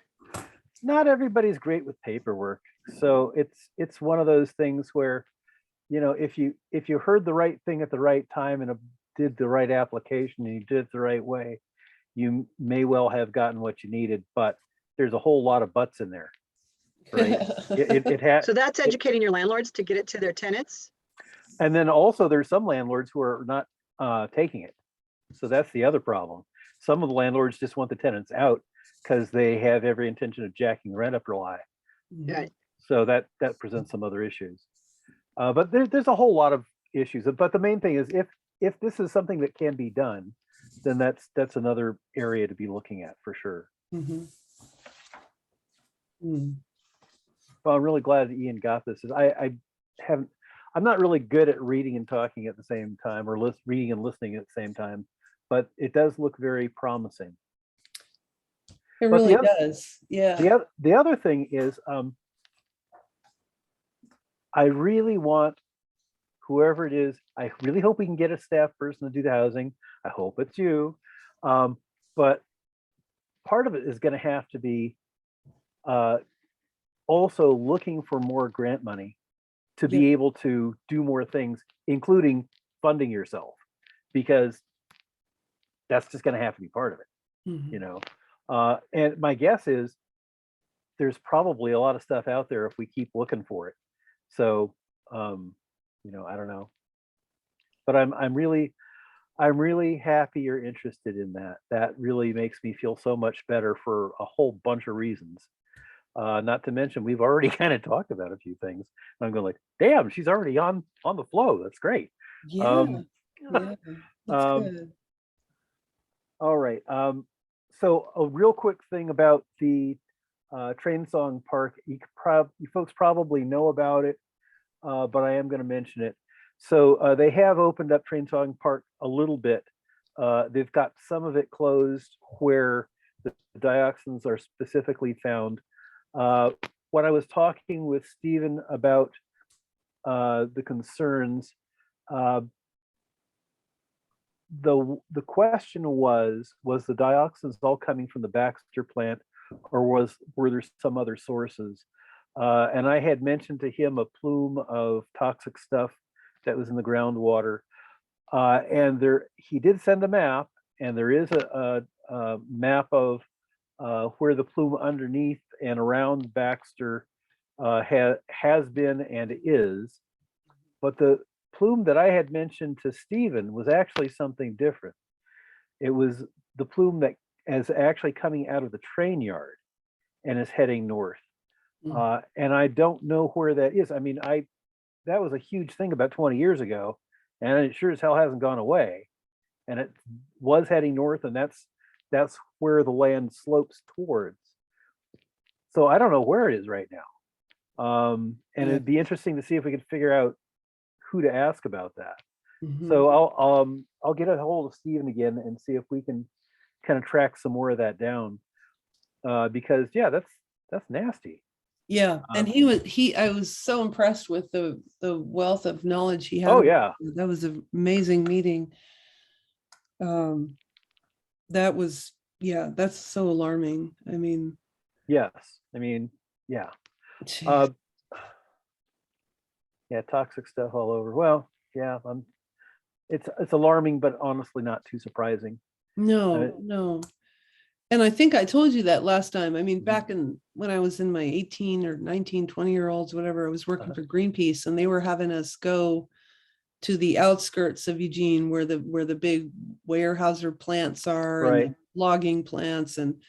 Speaker 3: Not everybody's great with paperwork. So it's one of those things where, you know, if you heard the right thing at the right time and did the right application and you did it the right way, you may well have gotten what you needed, but there's a whole lot of buts in there. Right? it has.
Speaker 2: So that's educating your landlords to get it to their tenants.
Speaker 3: And then also there's some landlords who are not taking it. So that's the other problem. Some of the landlords just want the tenants out because they have every intention of jacking the rent up real high.
Speaker 2: Right.
Speaker 3: So that presents some other issues. But there's a whole lot of issues. But the main thing is if this is something that can be done, then that's another area to be looking at for sure.
Speaker 1: Mhm. Mm.
Speaker 3: Well, I'm really glad that Ian got this. I'm not really good at reading and talking at the same time, or reading and listening at the same time, but it does look very promising.
Speaker 1: It
Speaker 3: But
Speaker 1: really does. Yeah.
Speaker 3: The other thing is, I really want whoever it is, I really hope we can get a staff person to do the housing. I hope it's you. But part of it is going to have to be also looking for more grant money to be able to do more things, including funding yourself, because that's just going to have to be part of it,
Speaker 1: Mhm.
Speaker 3: you know. And my guess is there's probably a lot of stuff out there if we keep looking for it. So, you know, I don't know, but I'm really happy you're interested in that. That really makes me feel so much better for a whole bunch of reasons. Not to mention, we've already kind of talked about a few things. I'm going like, damn, she's already on the flow. That's great.
Speaker 1: Yeah. Yeah. That's
Speaker 3: Um,
Speaker 1: good.
Speaker 3: All right. So a real quick thing about the Train Song Park. You folks probably know about it, but I am going to mention it. So they have opened up Train Song Park a little bit. They've got some of it closed where the dioxins are specifically found. When I was talking with Stephen about the concerns, the question was the dioxins all coming from the Baxter plant, or were there some other sources? And I had mentioned to him a plume of toxic stuff that was in the groundwater, and he did send a map, and there is a map of where the plume underneath and around Baxter has been and is. But the plume that I had mentioned to Stephen was actually something different. It was the plume that is actually coming out of the train yard and is heading north. And I don't know where that is. I mean, that was a huge thing about 20 years ago, and it sure as hell hasn't gone away. And it was heading north, and that's where the land slopes towards. So I don't know where it is right now. And it'd be interesting to see if we can figure out who to ask about that.
Speaker 1: Mhm.
Speaker 3: So I'll get a hold of Stephen again and see if we can kind of track some more of that down. Because yeah, that's nasty.
Speaker 1: Yeah, and I was so impressed with the wealth of knowledge he had.
Speaker 3: Oh yeah.
Speaker 1: That was an amazing meeting. That was, yeah, that's so alarming. I mean,
Speaker 3: Yes. I mean, yeah.
Speaker 1: geez.
Speaker 3: Yeah, toxic stuff all over. Well, yeah, it's alarming, but honestly not too surprising.
Speaker 1: No. And I think I told you that last time. I mean,
Speaker 3: Mhm.
Speaker 1: back when I was in my 18 or 19, 20-year-olds, whatever, I was working for Greenpeace, and they were having us go to the outskirts of Eugene where the big Weyerhaeuser plants are, and
Speaker 3: Right.
Speaker 1: the logging plants, and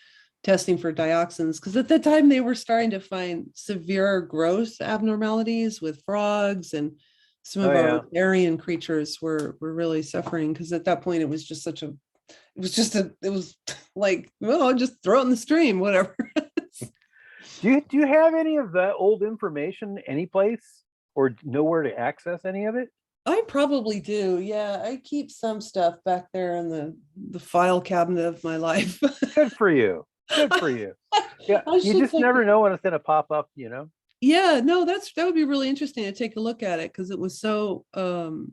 Speaker 1: testing for dioxins. Because at that time they were starting to find severe growth abnormalities with frogs, and some of our riparian creatures were really suffering, because at that point it was like, well, just throw it in the stream, whatever.
Speaker 3: Do you have any of that old information any place, or know where to access any of it?
Speaker 1: I probably do. Yeah, I keep some stuff back there in the file cabinet of my life.
Speaker 3: Good for you. Good for you. Yeah, you just never know when it's going to pop up, you know?
Speaker 1: Yeah, no, that would be really interesting to take a look at it, because it was so here.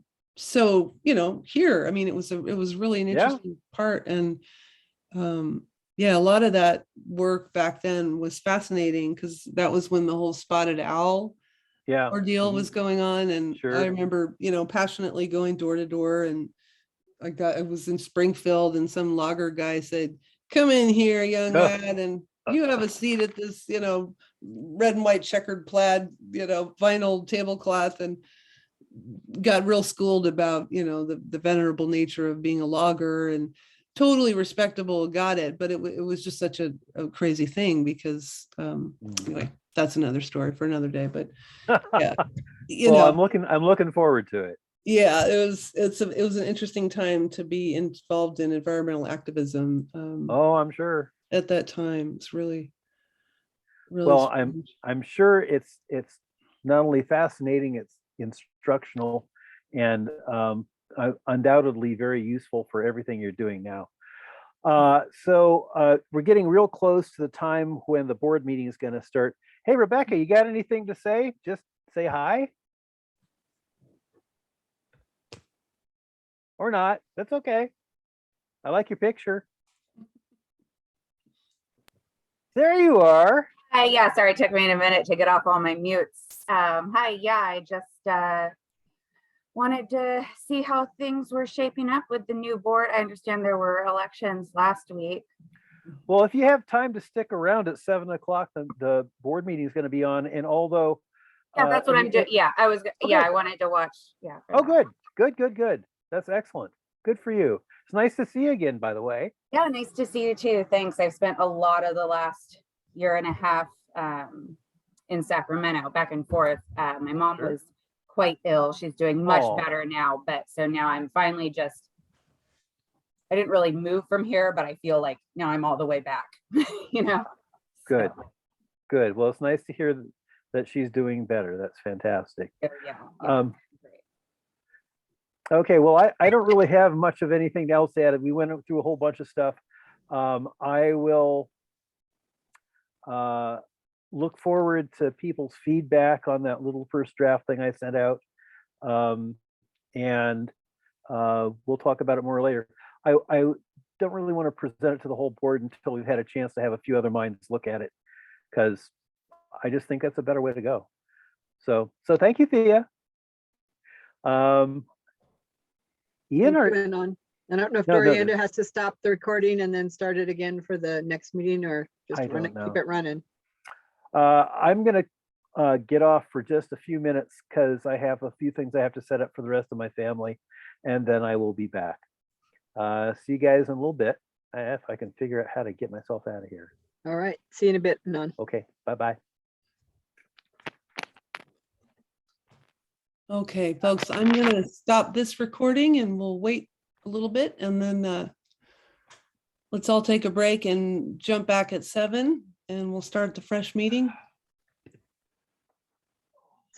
Speaker 1: I mean, it was really an interesting part. And yeah, a lot of that work back then was fascinating, because that was when the whole spotted owl ordeal was going on. And I remember, passionately going door to door, and I was in Springfield, and some logger guy said, "Come in here, young lad, and you have a seat at this, red and white checkered plaid, vinyl tablecloth." And got real schooled about, the venerable nature of being a logger, and totally respectable, got it. But it was just such a crazy thing because, anyway, that's another story for another day. But yeah,
Speaker 3: Well, I'm looking forward to it.
Speaker 1: yeah, it was an interesting time to be involved in environmental activism.
Speaker 3: Oh, I'm sure.
Speaker 1: At that time, it's really
Speaker 3: Well,
Speaker 1: strange.
Speaker 3: I'm sure it's not only fascinating, it's instructional, and undoubtedly very useful for everything you're doing now. So we're getting real close to the time when the board meeting is going to start. Hey, Rebecca, you got anything to say? Just say hi. Or not. That's okay. I like your picture. There you are.
Speaker 5: Hi, yeah, sorry, it took me a minute to get off all my mutes. Hi, yeah, I just wanted to see how things were shaping up with the new board. I understand there were elections last week.
Speaker 3: Well, if you have time to stick around at 7 o'clock, the board meeting is going to be on. And although
Speaker 5: Yeah, that's what I'm doing. Yeah,
Speaker 3: Okay.
Speaker 5: I wanted to watch. Yeah.
Speaker 3: Oh, good. That's excellent. Good for you. It's nice to see you again, by the way.
Speaker 5: Yeah, nice to see you too. Thanks. I've spent a lot of the last year and a half in Sacramento, back and forth. My mom
Speaker 3: Sure.
Speaker 5: was quite ill. She's doing much
Speaker 3: Oh.
Speaker 5: better now, but so now I'm finally I didn't really move from here, but I feel like now I'm all the way back,
Speaker 3: Good.
Speaker 5: So,
Speaker 3: Good. Well, it's nice to hear that she's doing better. That's fantastic.
Speaker 5: yeah. Great.
Speaker 3: Okay, well, I don't really have much of anything else to add. We went through a whole bunch of stuff. I will look forward to people's feedback on that little first draft thing I sent out. And we'll talk about it more later. I don't really want to present it to the whole board until we've had a chance to have a few other minds look at it, because I just think that's a better way to go. So thank you, Thea. Ian,
Speaker 2: Thank you, Anon. I don't know if
Speaker 3: No,
Speaker 2: Dorianda has to stop the recording and then start it again for the next meeting, or just
Speaker 3: I
Speaker 2: run
Speaker 3: don't
Speaker 2: it,
Speaker 3: know.
Speaker 2: keep it running.
Speaker 3: I'm gonna get off for just a few minutes because I have a few things I have to set up for the rest of my family, and then I will be back. See you guys in a little bit, if I can figure out how to get myself out of here.
Speaker 2: All right, see you in a bit, Anon.
Speaker 3: Okay, bye-bye.
Speaker 1: Okay, folks, I'm gonna stop this recording and we'll wait a little bit, and then let's all take a break and jump back at 7, and we'll start the fresh meeting.